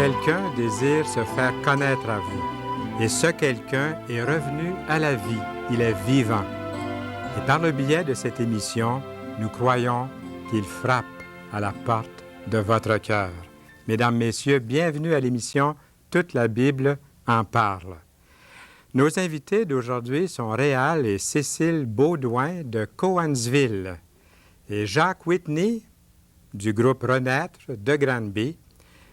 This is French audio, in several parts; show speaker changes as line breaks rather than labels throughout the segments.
Quelqu'un désire se faire connaître à vous. Et ce quelqu'un est revenu à la vie. Il est vivant. Et par le biais de cette émission, nous croyons qu'il frappe à la porte de votre cœur. Mesdames, Messieurs, bienvenue à l'émission Toute la Bible en parle. Nos invités d'aujourd'hui sont Réal et Cécile Baudouin de Cowansville et Jacques Whitney du groupe Renaître de Granby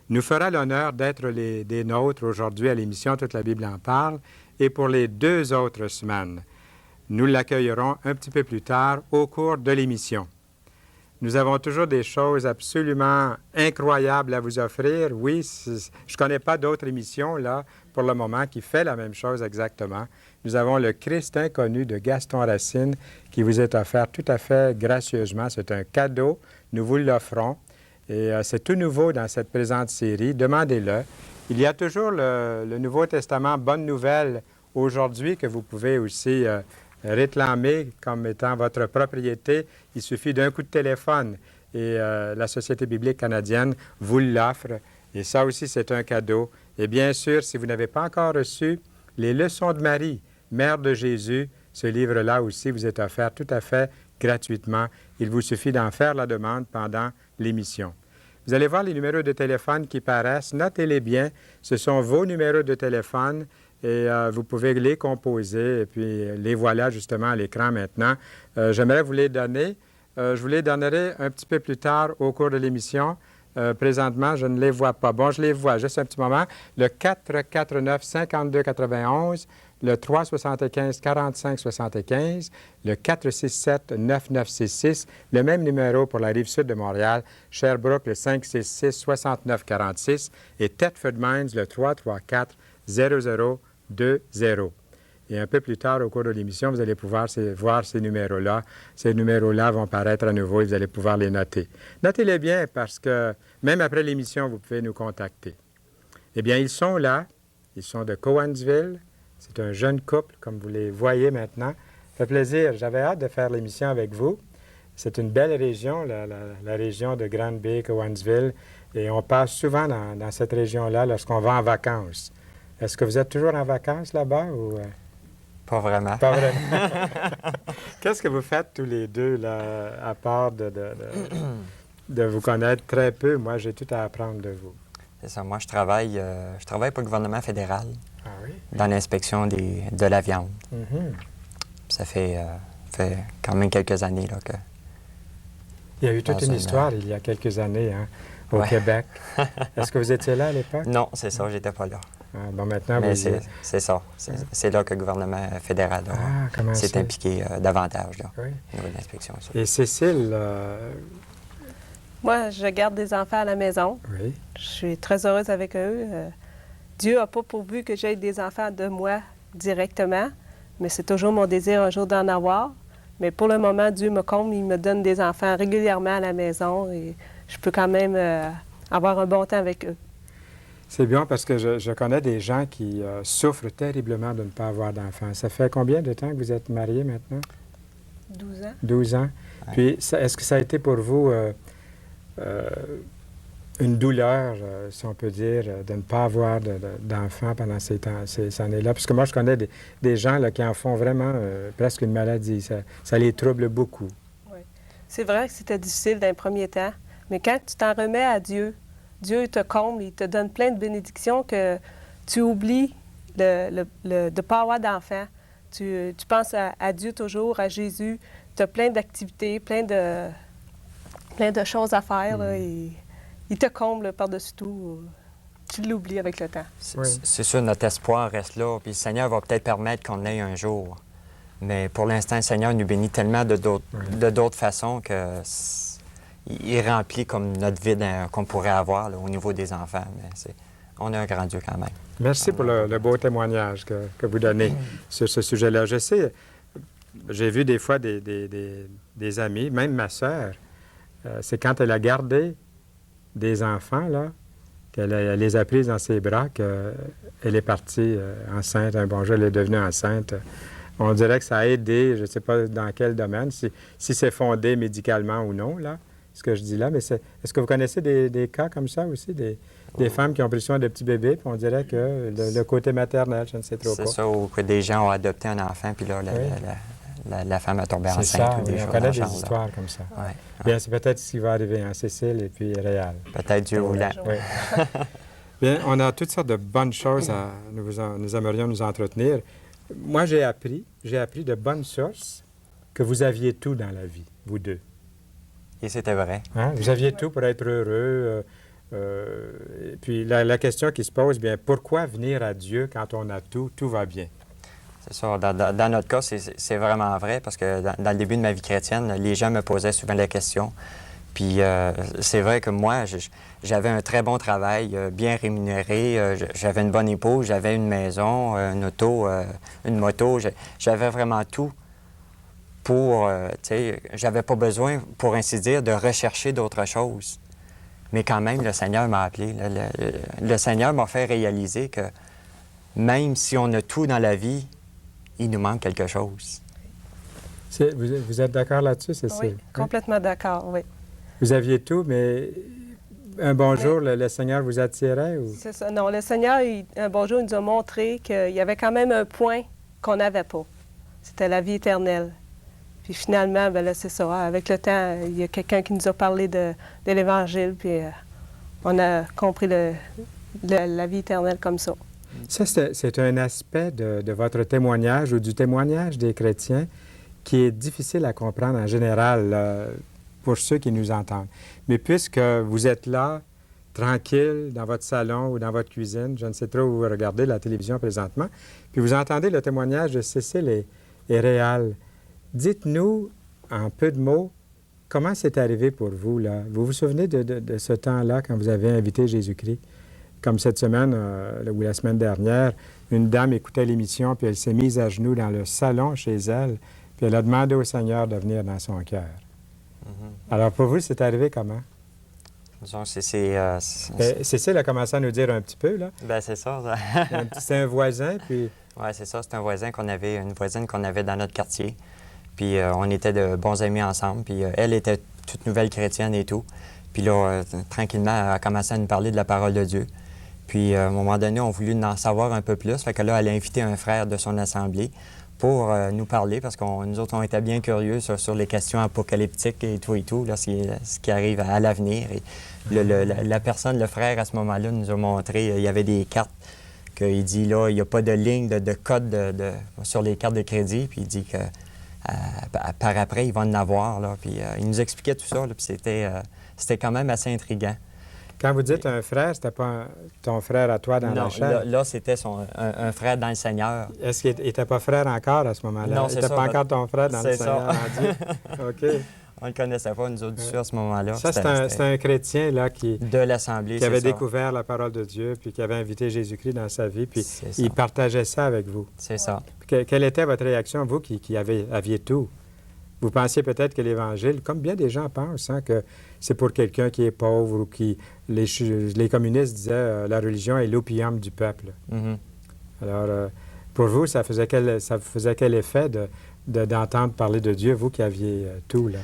nous fera l'honneur d'être des nôtres aujourd'hui à l'émission Toute la Bible en parle et pour les 2 autres semaines. Nous l'accueillerons un petit peu plus tard au cours de l'émission. Nous avons toujours des choses absolument incroyables à vous offrir. Oui, je ne connais pas d'autres émissions, là, pour le moment, qui fait la même chose exactement. Nous avons le Christ inconnu de Gaston Racine qui vous est offert tout à fait gracieusement. C'est un cadeau. Nous vous l'offrons. Et c'est tout nouveau dans cette présente série. Demandez-le. Il y a toujours le Nouveau Testament Bonne Nouvelle aujourd'hui que vous pouvez aussi réclamer comme étant votre propriété. Il suffit d'un coup de téléphone et la Société biblique canadienne vous l'offre. Et ça aussi, c'est un cadeau. Et bien sûr, si vous n'avez pas encore reçu les Leçons de Marie, Mère de Jésus, ce livre-là aussi vous est offert tout à fait gratuitement. Il vous suffit d'en faire la demande pendant l'émission. Vous allez voir les numéros de téléphone qui paraissent. Notez-les bien. Ce sont vos numéros de téléphone et vous pouvez les composer. Et puis, les voilà justement à l'écran maintenant. J'aimerais vous les donner. Je vous les donnerai un petit peu plus tard au cours de l'émission. Présentement, je ne les vois pas. Bon, je les vois. Juste un petit moment. Le 449-5291, le 375-4575, le 467-9966, le même numéro pour la Rive-Sud de Montréal, Sherbrooke, le 566-6946 et Thetford Mines, le 334-0020. Et un peu plus tard, au cours de l'émission, vous allez pouvoir voir ces numéros-là. Ces numéros-là vont paraître à nouveau et vous allez pouvoir les noter. Notez-les bien parce que même après l'émission, vous pouvez nous contacter. Eh bien, ils sont là. Ils sont de Cowansville. C'est un jeune couple, comme vous les voyez maintenant. Ça fait plaisir. J'avais hâte de faire l'émission avec vous. C'est une belle région, la région de Granby, Cowansville. Et on passe souvent dans cette région-là lorsqu'on va en vacances. Est-ce que vous êtes toujours en vacances là-bas ou...
Pas vraiment.
Pas vraiment. Qu'est-ce que vous faites tous les deux, là, à part de vous connaître très peu? Moi, j'ai tout à apprendre de vous.
C'est ça. Moi, je travaille pour le gouvernement fédéral dans l'inspection de la viande.
Mm-hmm.
Ça fait quand même quelques années là, que...
Il y a eu toute une histoire il y a quelques années au Québec. Est-ce que vous étiez là à l'époque?
Non, c'est ça. J'étais pas là.
Ah, bon, maintenant,
mais
vous...
c'est ça. C'est là que le gouvernement fédéral s'est impliqué davantage là, au niveau de l'inspection.
Et Cécile...
Moi, je garde des enfants à la maison.
Oui.
Je suis très heureuse avec eux. Dieu n'a pas pourvu que j'aie des enfants de moi directement, mais c'est toujours mon désir un jour d'en avoir. Mais pour le moment, Dieu me comble, il me donne des enfants régulièrement à la maison et je peux quand même avoir un bon temps avec eux.
C'est bien parce que je connais des gens qui souffrent terriblement de ne pas avoir d'enfants. Ça fait combien de temps que vous êtes mariés maintenant?
12 ans.
12 ans.
Ouais.
Puis, est-ce que ça a été pour vous une douleur, si on peut dire, de ne pas avoir d'enfants pendant ces années-là? Parce que moi, je connais des gens là, qui en font vraiment presque une maladie. Ça les trouble beaucoup.
Oui. C'est vrai que c'était difficile dans les premiers temps, mais quand tu t'en remets à Dieu, Dieu te comble, il te donne plein de bénédictions que tu oublies de ne pas avoir d'enfants. Tu penses à Dieu toujours, à Jésus. Tu as plein d'activités, plein de choses à faire. Là, et il te comble par-dessus tout. Tu l'oublies avec le temps.
C'est sûr, notre espoir reste là. Puis le Seigneur va peut-être permettre qu'on l'ait un jour. Mais pour l'instant, le Seigneur nous bénit tellement de d'autres façons que... Il remplit comme notre vide qu'on pourrait avoir là, au niveau des enfants. Mais on a un grand Dieu quand même.
Merci pour le beau témoignage que vous donnez sur ce sujet-là. Je sais, j'ai vu des fois des amis, même ma sœur, c'est quand elle a gardé des enfants, là, qu'elle les a pris dans ses bras, qu'elle est partie enceinte. Un bon jour, elle est devenue enceinte. On dirait que ça a aidé, je ne sais pas dans quel domaine, si c'est fondé médicalement ou non, là. Ce que je dis là, mais est-ce que vous connaissez des cas comme ça aussi, des femmes qui ont pris soin de petits bébés, puis on dirait que le côté maternel, je ne sais trop
C'est
pas.
ça, ou que des gens ont adopté un enfant, puis là, la femme a tombé enceinte.
C'est ça,
ou des
oui, on
choses
connaît
dans
des
le genre, là.
histoires comme ça.
Ouais.
Bien, c'est peut-être ce qui va arriver à Cécile et puis Réal.
Peut-être Dieu voulant.
Oui. Bien, on a toutes sortes de bonnes choses nous aimerions nous entretenir. Moi, j'ai appris de bonnes sources que vous aviez tout dans la vie, vous deux.
Et c'était vrai.
Hein? Vous aviez tout pour être heureux. Et puis la question qui se pose, bien, pourquoi venir à Dieu quand on a tout, tout va bien?
C'est ça. Dans notre cas, c'est vraiment vrai parce que dans le début de ma vie chrétienne, les gens me posaient souvent la question. Puis c'est vrai que moi, j'avais un très bon travail, bien rémunéré. J'avais une bonne épouse, j'avais une maison, une auto, une moto. J'avais vraiment tout pour, tu sais, j'avais pas besoin, pour ainsi dire, de rechercher d'autres choses. Mais quand même, le Seigneur m'a appelé. Le Seigneur m'a fait réaliser que même si on a tout dans la vie, il nous manque quelque chose.
Vous êtes d'accord là-dessus, Cécile?
Oui, complètement d'accord, oui.
Vous aviez tout, mais un bon jour, le Seigneur vous attirait? Ou...
C'est ça. Non, le Seigneur, un bon jour, il nous a montré qu'il y avait quand même un point qu'on n'avait pas. C'était la vie éternelle. Puis finalement, bien là, c'est ça. Avec le temps, il y a quelqu'un qui nous a parlé de l'Évangile, puis on a compris la vie éternelle comme ça.
Ça, c'est un aspect de votre témoignage ou du témoignage des chrétiens qui est difficile à comprendre en général pour ceux qui nous entendent. Mais puisque vous êtes là, tranquille, dans votre salon ou dans votre cuisine, je ne sais trop où vous regardez la télévision présentement, puis vous entendez le témoignage de Cécile et Réal, dites-nous, en peu de mots, comment c'est arrivé pour vous, là? Vous vous souvenez de ce temps-là, quand vous avez invité Jésus-Christ? Comme cette semaine, ou la semaine dernière, une dame écoutait l'émission, puis elle s'est mise à genoux dans le salon chez elle, puis elle a demandé au Seigneur de venir dans son cœur. Mm-hmm. Alors, pour vous, c'est arrivé comment?
Disons,
Cécile a commencé à nous dire un petit peu, là.
Bien, c'est ça.
C'est un voisin, puis...
Oui, c'est ça. C'est un voisin une voisine qu'on avait dans notre quartier. Puis on était de bons amis ensemble. Puis elle était toute nouvelle chrétienne et tout. Puis là, tranquillement, elle a commencé à nous parler de la parole de Dieu. Puis à un moment donné, on voulait en savoir un peu plus. Fait que là, elle a invité un frère de son assemblée pour nous parler, parce que nous autres, on était bien curieux sur les questions apocalyptiques et tout, là, ce qui arrive à l'avenir. Et la personne, le frère, à ce moment-là, nous a montré, il y avait des cartes, qu'il dit, là, il n'y a pas de ligne de code sur les cartes de crédit, puis il dit que par après, il va en avoir, là. Puis il nous expliquait tout ça, là, puis c'était quand même assez intriguant.
Quand vous dites un frère, c'était pas ton frère à toi dans la chair?
Non, là c'était un frère dans le Seigneur.
Est-ce qu'il n'était pas frère encore à ce moment-là?
Non,
c'est ça. Il n'était pas encore ton frère dans le Seigneur en Dieu? OK.
On ne le connaissait pas, nous autres, dessus, à ce moment-là.
Ça, c'est un chrétien là,
de l'Assemblée,
qui avait découvert la parole de Dieu, puis qui avait invité Jésus-Christ dans sa vie, puis il partageait ça avec vous.
C'est ça.
Quelle était votre réaction, vous qui aviez tout? Vous pensiez peut-être que l'Évangile, comme bien des gens pensent, hein, que c'est pour quelqu'un qui est pauvre ou qui... Les communistes disaient la religion est l'opium du peuple.
Mm-hmm.
Alors, pour vous, ça faisait quel effet d'entendre parler de Dieu, vous qui aviez tout, là?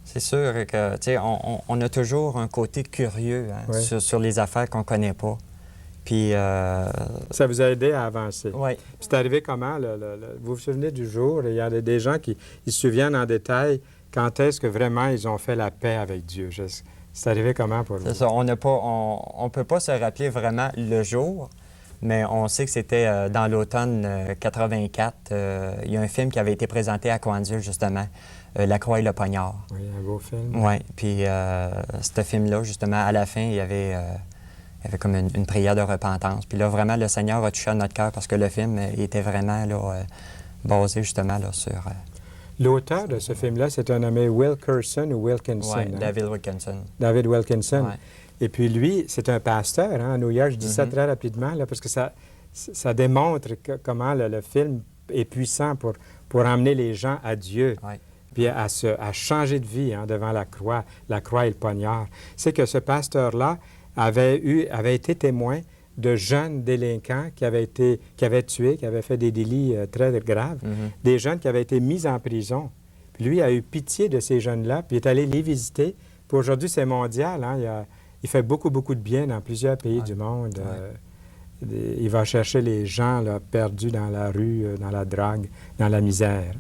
C'est sûr que, tu sais, on a toujours un côté curieux, hein,
oui,
sur les affaires qu'on ne connaît pas. Puis...
Ça vous a aidé à avancer.
Oui.
C'est arrivé comment? Vous vous souvenez du jour? Il y a des gens qui se souviennent en détail quand est-ce que vraiment ils ont fait la paix avec Dieu. C'est arrivé comment pour vous?
C'est ça. On ne peut pas se rappeler vraiment le jour, mais on sait que c'était dans l'automne 84. Il y a un film qui avait été présenté à Coandule, justement, La Croix et le Poignard.
Oui, un beau film.
Oui. Puis ce film-là, justement, à la fin, il y avait comme une prière de repentance. Puis là, vraiment, le Seigneur a touché à notre cœur parce que le film était vraiment là, basé justement là, sur...
L'auteur de ce film-là, c'est un nommé Wilkerson ou Wilkinson.
Oui,
hein?
David Wilkinson.
David Wilkinson.
Ouais.
Et puis lui, c'est un pasteur hein, à New York. Je dis ça très rapidement là, parce que ça démontre comment le film est puissant pour emmener les gens à Dieu.
Ouais.
Puis à changer de vie hein, devant la croix et le poignard. C'est que ce pasteur-là avait été témoin de jeunes délinquants qui avaient tué, qui avaient fait des délits très graves, des jeunes qui avaient été mis en prison. Puis lui a eu pitié de ces jeunes-là, puis il est allé les visiter. Puis aujourd'hui, c'est mondial. Hein? il fait beaucoup, beaucoup de bien dans plusieurs pays du monde. Il va chercher les gens là, perdus dans la rue, dans la drogue, dans la misère.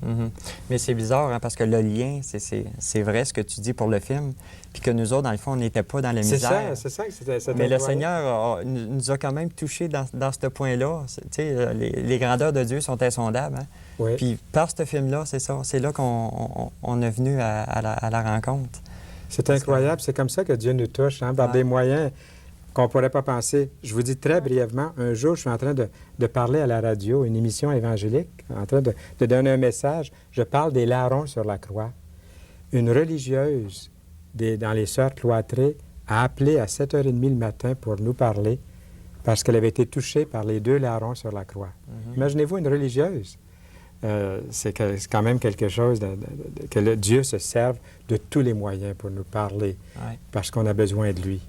Mais c'est bizarre, hein, parce que le lien, c'est vrai ce que tu dis pour le film, puis que nous autres, dans le fond, on n'était pas dans la misère.
C'est ça que c'était
Mais le
incroyable.
Seigneur nous a quand même touchés dans ce point-là. Tu sais, les grandeurs de Dieu sont insondables. Hein?
Oui.
Puis par ce film-là, c'est ça. C'est là qu'on est venu à la rencontre.
C'est incroyable. C'est comme ça que Dieu nous touche, hein, par des moyens qu'on ne pourrait pas penser. Je vous dis très brièvement, un jour, je suis en train de parler à la radio, une émission évangélique, en train de donner un message. Je parle des larrons sur la croix. Une religieuse dans les Sœurs cloîtrées a appelé à 7h30 le matin pour nous parler parce qu'elle avait été touchée par les 2 larrons sur la croix. Imaginez-vous une religieuse. C'est quand même quelque chose que Dieu se serve de tous les moyens pour nous parler parce qu'on a besoin de lui.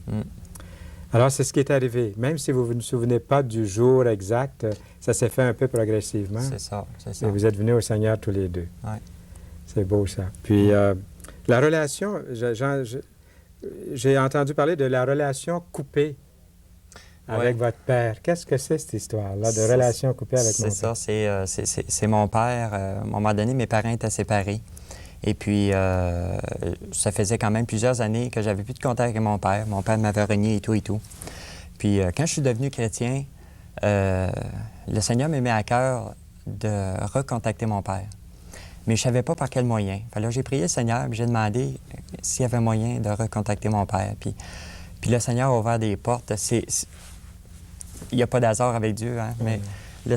Alors, c'est ce qui est arrivé. Même si vous ne vous souvenez pas du jour exact, ça s'est fait un peu progressivement.
C'est ça.
Et vous êtes venus au Seigneur tous les 2.
Oui.
C'est beau, ça. Puis, la relation, j'ai entendu parler de la relation coupée avec votre père. Qu'est-ce que c'est, cette histoire-là, de relation coupée avec mon père?
C'est ça, c'est mon père. À un moment donné, mes parents étaient séparés. Et puis, ça faisait quand même plusieurs années que j'avais plus de contact avec mon père. Mon père m'avait renié et tout et tout. Puis, quand je suis devenu chrétien, le Seigneur m'a mis à cœur de recontacter mon père. Mais je ne savais pas par quel moyen. Alors, j'ai prié le Seigneur, puis j'ai demandé s'il y avait moyen de recontacter mon père. Puis le Seigneur a ouvert des portes. Il n'y a pas d'hasard avec Dieu, hein? Mais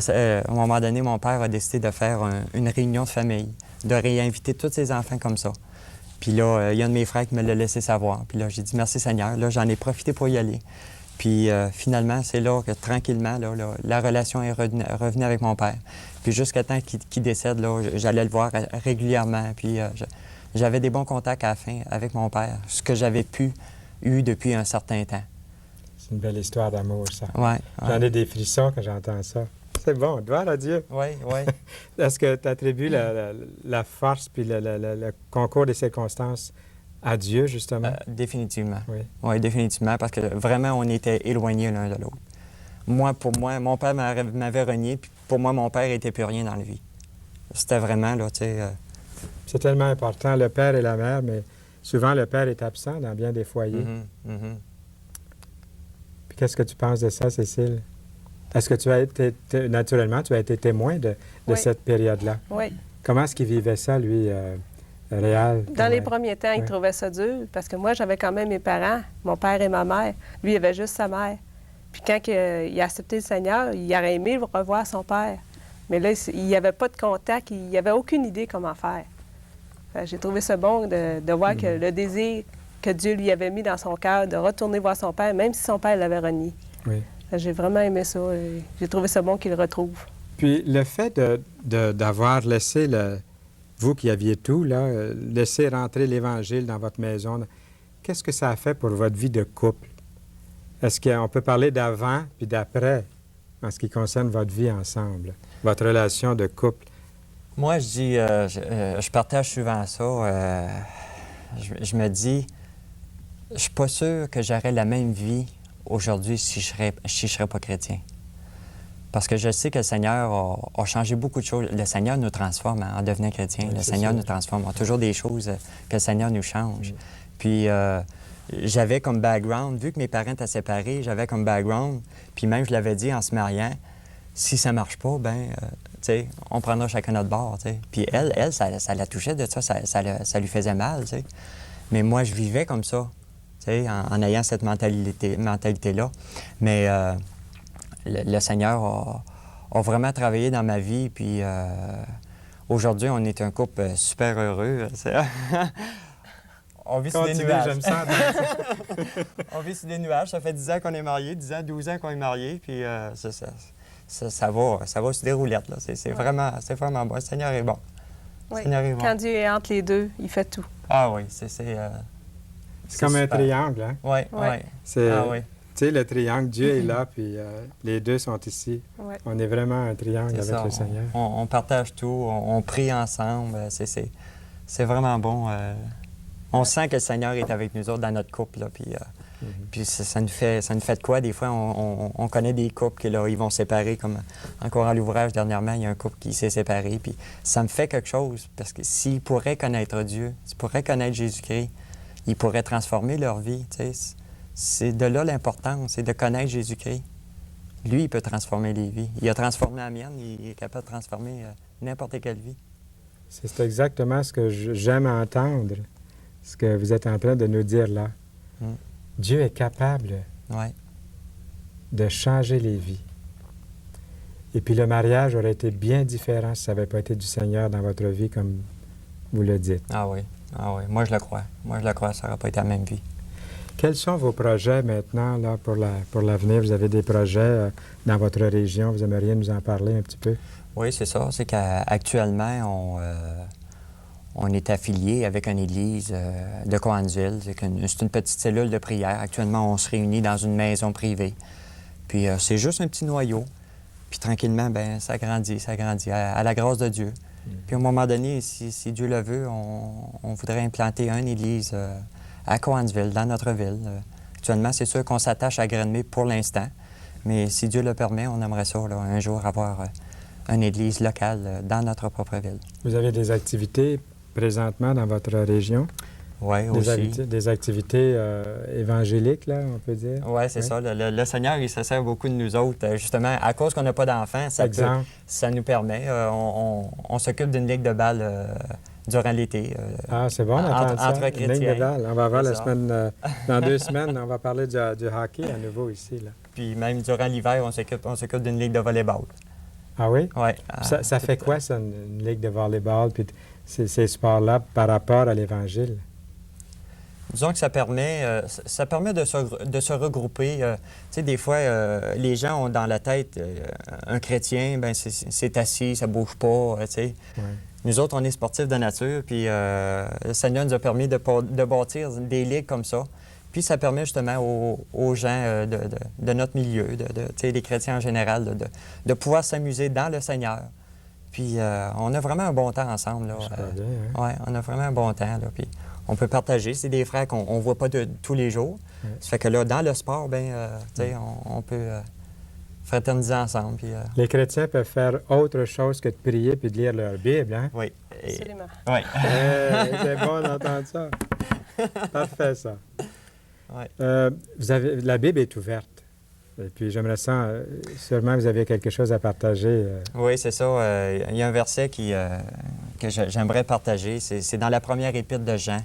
à un moment donné, mon père a décidé de faire une réunion de famille, de réinviter tous ses enfants comme ça. Puis là, il y a un de mes frères qui me l'a laissé savoir. Puis là, j'ai dit merci Seigneur. Là, j'en ai profité pour y aller. Puis finalement, c'est là que tranquillement, la relation est revenue avec mon père. Puis jusqu'à temps qu'il décède, là, j'allais le voir régulièrement. Puis j'avais des bons contacts à la fin avec mon père, ce que j'avais eu depuis un certain temps.
C'est une belle histoire d'amour, ça.
Oui.
J'en ai des frissons quand j'entends ça. C'est bon, gloire à Dieu.
Oui.
Est-ce que tu attribues la force puis le concours des circonstances à Dieu, justement?
Définitivement.
Oui,
définitivement, parce que vraiment, on était éloignés l'un de l'autre. Pour moi, mon père m'avait renié, puis pour moi, mon père n'était plus rien dans la vie. C'était vraiment, là, tu sais...
C'est tellement important, le père et la mère, mais souvent, le père est absent dans bien des foyers. Puis qu'est-ce que tu penses de ça, Cécile? Est-ce que tu as été, naturellement, tu as été témoin de cette période-là?
Oui.
Comment est-ce qu'il vivait ça, lui, Réal?
Dans les premiers temps, il trouvait ça dur parce que moi, j'avais quand même mes parents, mon père et ma mère. Lui, il avait juste sa mère. Puis quand il a accepté le Seigneur, il aurait aimé revoir son père. Mais là, il n'y avait pas de contact, il n'y avait aucune idée comment faire. J'ai trouvé ça bon de voir que le désir que Dieu lui avait mis dans son cœur de retourner voir son père, même si son père l'avait renié.
Oui.
J'ai vraiment aimé ça. J'ai trouvé ça bon qu'il le retrouve.
Puis le fait d'avoir laissé, vous qui aviez tout, là, laisser rentrer l'Évangile dans votre maison, qu'est-ce que ça a fait pour votre vie de couple? Est-ce qu'on peut parler d'avant puis d'après en ce qui concerne votre vie ensemble, votre relation de couple?
Moi, je dis, je partage souvent ça. Je me dis, je suis pas sûr que j'aurais la même vie aujourd'hui si je serais pas chrétien. Parce que je sais que le Seigneur a changé beaucoup de choses. Le Seigneur nous transforme en devenant chrétien.
Oui,
le Seigneur nous transforme. Il y a toujours des choses que le Seigneur nous change. Puis j'avais comme background, vu que mes parents étaient séparés, j'avais comme background, puis même je l'avais dit en se mariant, si ça marche pas, ben tu sais, on prendra chacun notre bord, tu sais. Puis elle, ça la touchait de ça lui faisait mal, tu sais. Mais moi, je vivais comme ça, tu sais, en ayant cette mentalité-là. Mais le Seigneur a vraiment travaillé dans ma vie, puis aujourd'hui, on est un couple super heureux. On vit sur des nuages.
J'aime ça.
On vit sur des nuages. Ça fait 10 ans qu'on est mariés, 10 ans, 12 ans qu'on est mariés, puis ça va sur des roulettes, là. C'est vraiment bon. Le Seigneur est bon.
Oui.
Seigneur est bon.
Quand Dieu est entre les deux, il fait tout.
Ah oui, c'est
comme un
super.
triangle, hein?
Oui. Ah oui.
Tu sais, le triangle, Dieu est là, puis les deux sont ici.
Ouais.
On est vraiment un triangle avec
ça.
le Seigneur.
On partage tout, on prie ensemble. C'est vraiment bon. On sent que le Seigneur est avec nous autres dans notre couple, là, puis Puis ça nous fait de quoi? Des fois, on connaît des couples qui, là, ils vont se séparer, comme encore à l'ouvrage dernièrement, il y a un couple qui s'est séparé. Puis ça me fait quelque chose, parce que s'ils pourraient connaître Dieu, s'ils pourraient connaître Jésus-Christ, ils pourraient transformer leur vie. Tu sais. C'est de là l'importance, c'est de connaître Jésus-Christ. Lui, il peut transformer les vies. Il a transformé la mienne, il est capable de transformer n'importe quelle vie.
C'est exactement ce que j'aime entendre, ce que vous êtes en train de nous dire là. Dieu est capable de changer les vies. Et puis le mariage aurait été bien différent si ça n'avait pas été du Seigneur dans votre vie, comme vous le dites.
Ah oui, moi je le crois. Moi je le crois, ça n'aurait pas été la même vie.
Quels sont vos projets maintenant là, pour l'avenir? Vous avez des projets dans votre région, vous aimeriez nous en parler un petit peu?
Oui, c'est ça. C'est qu'actuellement, on est affilié avec une église de Cowansville. C'est une petite cellule de prière. Actuellement, on se réunit dans une maison privée. Puis c'est juste un petit noyau. Puis tranquillement, bien, ça grandit à la grâce de Dieu. Puis à un moment donné, si Dieu le veut, on voudrait implanter une église à Cowansville, dans notre ville. Actuellement, c'est sûr qu'on s'attache à Grenby pour l'instant. Mais si Dieu le permet, on aimerait ça, là, un jour, avoir une église locale dans notre propre ville.
Vous avez des activités présentement dans votre région?
Oui, aussi.
Des activités évangéliques, là, on peut dire?
Oui, c'est ça. Le Seigneur, il se sert beaucoup de nous autres. Justement, à cause qu'on n'a pas d'enfants, ça nous permet. On s'occupe d'une ligue de balles durant l'été.
Ah, c'est bon d'entendre ça.
Entre chrétiens.
Ligue de balles. On va voir la semaine... dans 2 semaines, on va parler du hockey à nouveau ici, là.
Puis même durant l'hiver, on s'occupe d'une ligue de volleyball.
Ah oui?
Oui.
Ça fait quoi, ça, une ligue de volleyball, puis ces sports-là par rapport à l'Évangile?
Disons que ça permet de se regrouper. Tu sais, des fois, les gens ont dans la tête un chrétien, ben c'est assis, ça bouge pas, tu sais.
Ouais.
Nous autres, on est sportifs de nature, puis le Seigneur nous a permis de bâtir des ligues comme ça. Puis ça permet justement aux gens de notre milieu, tu sais, les chrétiens en général, de pouvoir s'amuser dans le Seigneur. Puis on a vraiment un bon temps ensemble. Là.
Bien, hein?
Oui, on a vraiment un bon temps. Là, puis on peut partager. C'est des frères qu'on ne voit pas tous les jours.
Ouais.
Ça fait que là, dans le sport, bien, tu sais, on peut fraterniser ensemble. Puis,
Les chrétiens peuvent faire autre chose que de prier puis de lire leur Bible, hein?
Oui.
Absolument.
Oui.
C'est bon d'entendre ça. Parfait, ça.
Ouais.
La Bible est ouverte. Et puis, j'aimerais ça, sûrement, vous avez quelque chose à partager.
Oui, c'est ça. Il y a un verset que j'aimerais partager. C'est dans la première épître de Jean,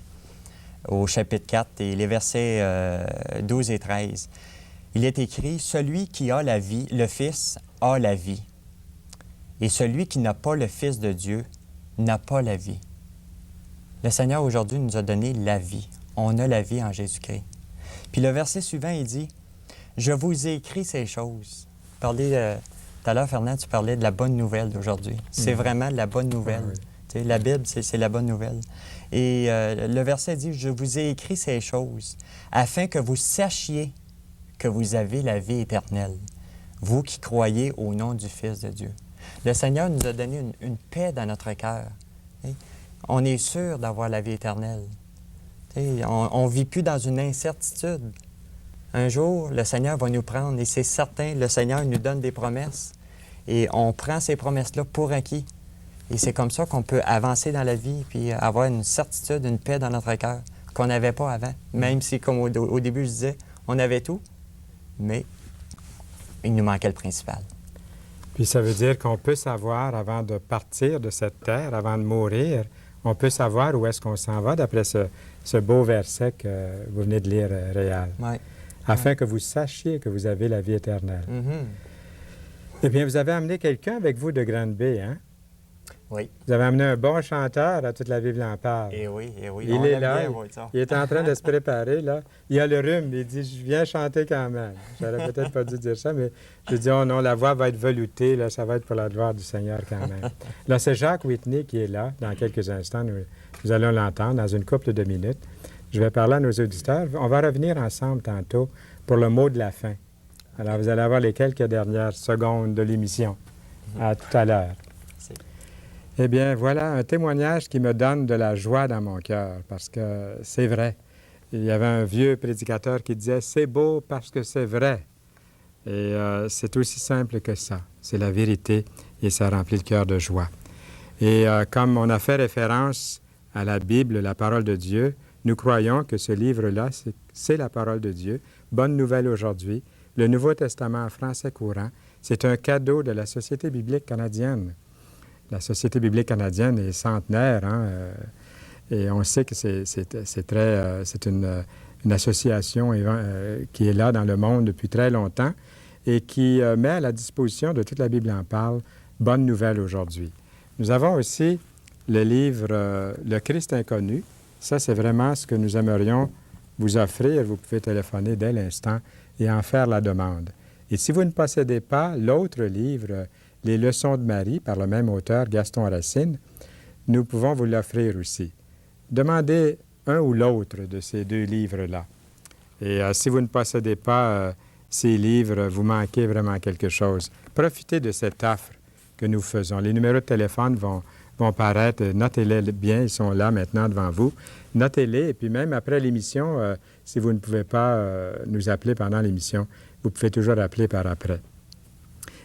au chapitre 4, et les versets 12 et 13. Il est écrit, « Celui qui a la vie, le Fils, a la vie. Et celui qui n'a pas le Fils de Dieu n'a pas la vie. » Le Seigneur, aujourd'hui, nous a donné la vie. On a la vie en Jésus-Christ. Puis le verset suivant, il dit, « Je vous ai écrit ces choses. » Tout à l'heure, Fernand, tu parlais de la bonne nouvelle d'aujourd'hui. C'est vraiment la bonne nouvelle.
Ah, oui.
Tu sais, la Bible, c'est la bonne nouvelle. Et le verset dit, « Je vous ai écrit ces choses afin que vous sachiez que vous avez la vie éternelle, vous qui croyez au nom du Fils de Dieu. » Le Seigneur nous a donné une paix dans notre cœur. Tu sais. On est sûr d'avoir la vie éternelle. Tu sais, on ne vit plus dans une incertitude. Un jour, le Seigneur va nous prendre, et c'est certain, le Seigneur nous donne des promesses, et on prend ces promesses-là pour acquis. Et c'est comme ça qu'on peut avancer dans la vie, puis avoir une certitude, une paix dans notre cœur, qu'on n'avait pas avant. Même si, comme au début, je disais, on avait tout, mais il nous manquait le principal.
Puis ça veut dire qu'on peut savoir, avant de partir de cette terre, avant de mourir, on peut savoir où est-ce qu'on s'en va, d'après ce beau verset que vous venez de lire, Réal.
Ouais.
Afin que vous sachiez que vous avez la vie éternelle. Eh bien, vous avez amené quelqu'un avec vous de Granby, hein?
Oui.
Vous avez amené un bon chanteur à Toute la Bible en parle.
Eh oui.
Il
On
est
aime
là,
bien, oui, ça.
il est en train de se préparer, là. Il a le rhume, il dit, je viens chanter quand même. J'aurais peut-être pas dû dire ça, mais je dis, oh non, la voix va être veloutée, là, ça va être pour la gloire du Seigneur quand même. Là, c'est Jacques Whitney qui est là, dans quelques instants, nous allons l'entendre dans une couple de minutes. Je vais parler à nos auditeurs. On va revenir ensemble tantôt pour le mot de la fin. Alors, vous allez avoir les quelques dernières secondes de l'émission. À tout à l'heure. Eh bien, voilà un témoignage qui me donne de la joie dans mon cœur, parce que c'est vrai. il y avait un vieux prédicateur qui disait « C'est beau parce que c'est vrai ». Et c'est aussi simple que ça. C'est la vérité et ça remplit le cœur de joie. Et comme on a fait référence à la Bible, la parole de Dieu, nous croyons que ce livre-là, c'est la parole de Dieu. Bonne nouvelle aujourd'hui. Le Nouveau Testament en français courant, c'est un cadeau de la Société biblique canadienne. La Société biblique canadienne est centenaire, hein, et on sait que c'est une association qui est là dans le monde depuis très longtemps et qui met à la disposition de toute la Bible en parle. Bonne nouvelle aujourd'hui. Nous avons aussi le livre Le Christ inconnu. Ça, c'est vraiment ce que nous aimerions vous offrir. Vous pouvez téléphoner dès l'instant et en faire la demande. Et si vous ne possédez pas l'autre livre, Les Leçons de Marie, par le même auteur, Gaston Racine, nous pouvons vous l'offrir aussi. Demandez un ou l'autre de ces deux livres-là. Et si vous ne possédez pas ces livres, vous manquez vraiment quelque chose. Profitez de cette offre que nous faisons. Les numéros de téléphone vont paraître. Notez-les bien, ils sont là maintenant devant vous. Notez-les, et puis même après l'émission, si vous ne pouvez pas nous appeler pendant l'émission, vous pouvez toujours appeler par après.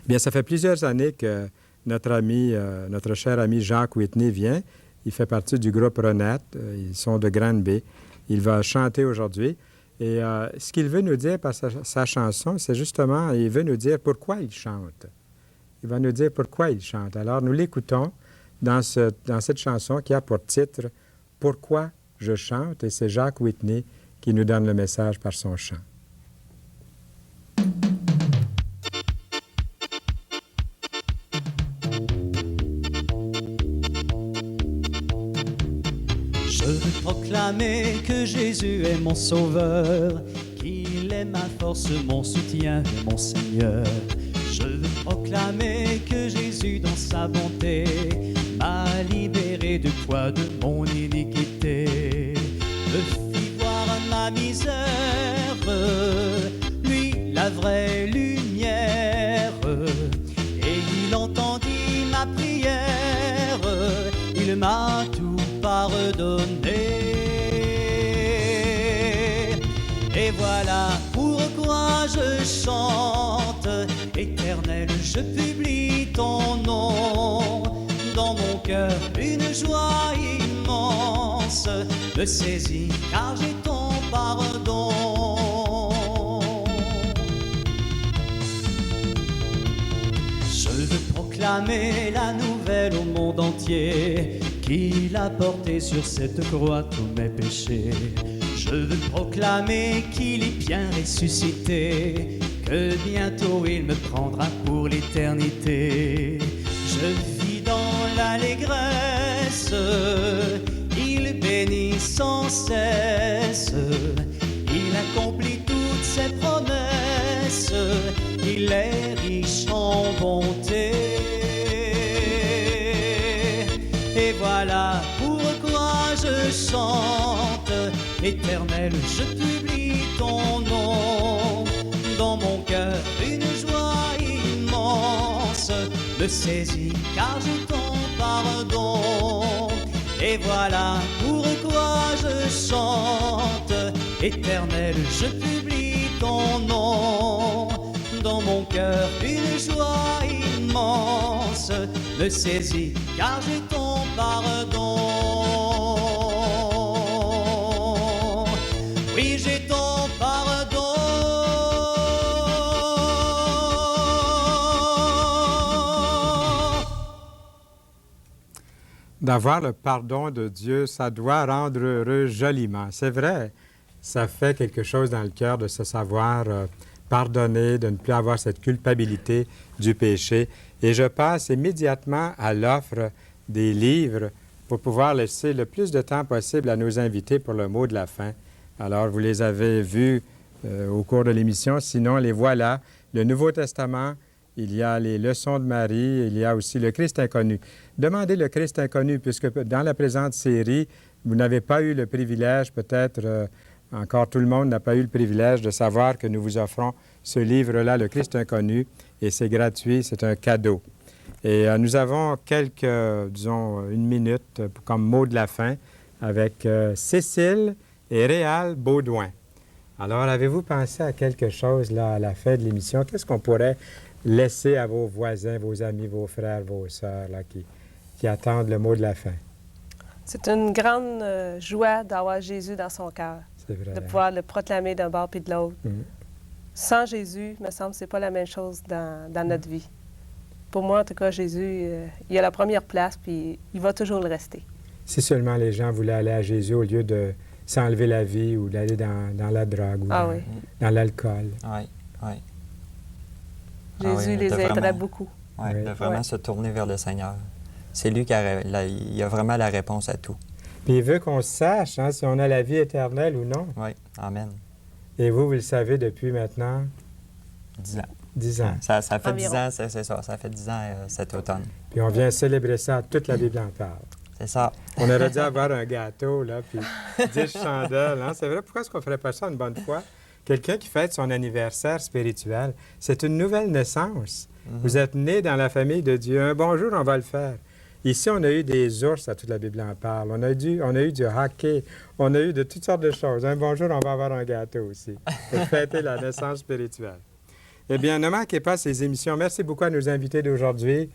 Bien, ça fait plusieurs années que notre cher ami Jacques Whitney vient. Il fait partie du groupe Renette. Ils sont de Granby. Il va chanter aujourd'hui. Et ce qu'il veut nous dire par sa chanson, c'est justement, il veut nous dire pourquoi il chante. Il va nous dire pourquoi il chante. Alors, nous l'écoutons dans cette chanson qui a pour titre « Pourquoi je chante ?» et c'est Jacques Whitney qui nous donne le message par son chant.
Je veux proclamer que Jésus est mon sauveur, qu'il est ma force, mon soutien et mon Seigneur. Je veux proclamer que Jésus, dans sa bonté, m'a libéré du poids de mon iniquité. Me fit voir ma misère, lui la vraie lumière, et il entendit ma prière, il m'a tout pardonné. Et voilà pourquoi je chante, Éternel, je publie ton nom. Dans mon cœur, une joie immense me saisit, car j'ai ton pardon. Je veux proclamer la nouvelle au monde entier, qu'il a porté sur cette croix tous mes péchés. Je veux proclamer qu'il est bien ressuscité, que bientôt il me prendra pour l'éternité. Je vis dans l'allégresse, il bénit sans cesse, il accomplit toutes ses promesses, il est riche en bonté. Et voilà pourquoi je chante, Éternel, je publie ton nom. Dans mon cœur, une joie immense me saisit, car j'ai ton pardon. Et voilà pourquoi je chante, Éternel, je publie ton nom. Dans mon cœur, une joie immense me saisit, car j'ai ton pardon. Oui, j'ai ton pardon.
D'avoir le pardon de Dieu, ça doit rendre heureux joliment. C'est vrai, ça fait quelque chose dans le cœur de se savoir pardonner, de ne plus avoir cette culpabilité du péché. Et je passe immédiatement à l'offre des livres pour pouvoir laisser le plus de temps possible à nos invités pour le mot de la fin. Alors, vous les avez vus au cours de l'émission, sinon les voilà. Le Nouveau Testament, il y a les Leçons de Marie, il y a aussi le Christ inconnu. Demandez le Christ inconnu, puisque dans la présente série, vous n'avez pas eu le privilège, peut-être encore tout le monde n'a pas eu le privilège de savoir que nous vous offrons ce livre-là, le Christ inconnu, et c'est gratuit, c'est un cadeau. Et nous avons disons, une minute comme mot de la fin avec Cécile et Réal Baudouin. Alors, avez-vous pensé à quelque chose là, à la fin de l'émission? Qu'est-ce qu'on pourrait laisser à vos voisins, vos amis, vos frères, vos sœurs là, qui attendent le mot de la fin?
C'est une grande joie d'avoir Jésus dans son cœur,
C'est vrai.
de pouvoir le proclamer d'un bord puis de l'autre.
Mhm.
Sans Jésus, il me semble que ce n'est pas la même chose dans notre vie. Pour moi, en tout cas, Jésus, il a la première place, puis il va toujours le rester.
Si seulement les gens voulaient aller à Jésus au lieu de s'enlever la vie ou d'aller dans la drogue ou dans l'alcool.
Oui, oui.
Jésus les aiderait beaucoup.
Oui,
Oui.
de vraiment se tourner vers le Seigneur. C'est lui qui a vraiment la réponse à tout.
Puis il veut qu'on sache hein, si on a la vie éternelle ou non.
Oui, amen.
Et vous le savez depuis maintenant
10 ans.
10 ans.
Ça fait
Environ.
10 ans, c'est ça. Ça fait 10 ans cet automne.
Puis on vient célébrer ça, toute la Bible en parle.
C'est ça.
On aurait dû avoir un gâteau, là, puis 10 chandelles. Hein? C'est vrai, pourquoi est-ce qu'on ne ferait pas ça une bonne fois? Quelqu'un qui fête son anniversaire spirituel, c'est une nouvelle naissance. Vous êtes né dans la famille de Dieu. Un bonjour, on va le faire. Ici, on a eu des ours, à toute la Bible en parle. On a eu du hockey. On a eu de toutes sortes de choses. Un bonjour, on va avoir un gâteau aussi. Pour fêter la naissance spirituelle. Eh bien, ne manquez pas ces émissions. Merci beaucoup à nos invités d'aujourd'hui,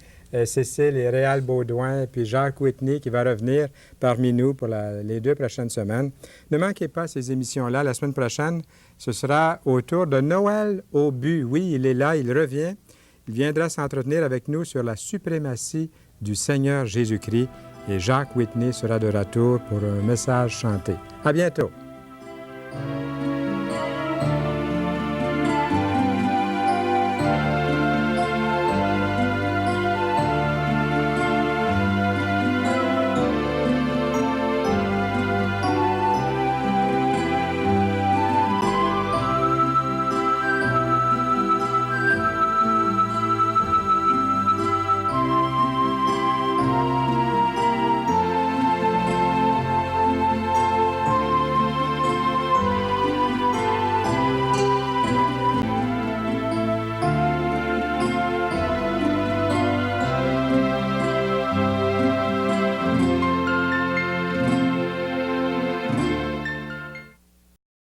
Cécile et Réal Baudouin, puis Jacques Whitney qui va revenir parmi nous pour les 2 prochaines semaines. Ne manquez pas ces émissions-là. La semaine prochaine, ce sera au tour de Noël Aubu. Oui, il est là, il revient. Il viendra s'entretenir avec nous sur la suprématie du Seigneur Jésus-Christ et Jacques Whitney sera de retour pour un message chanté. À bientôt.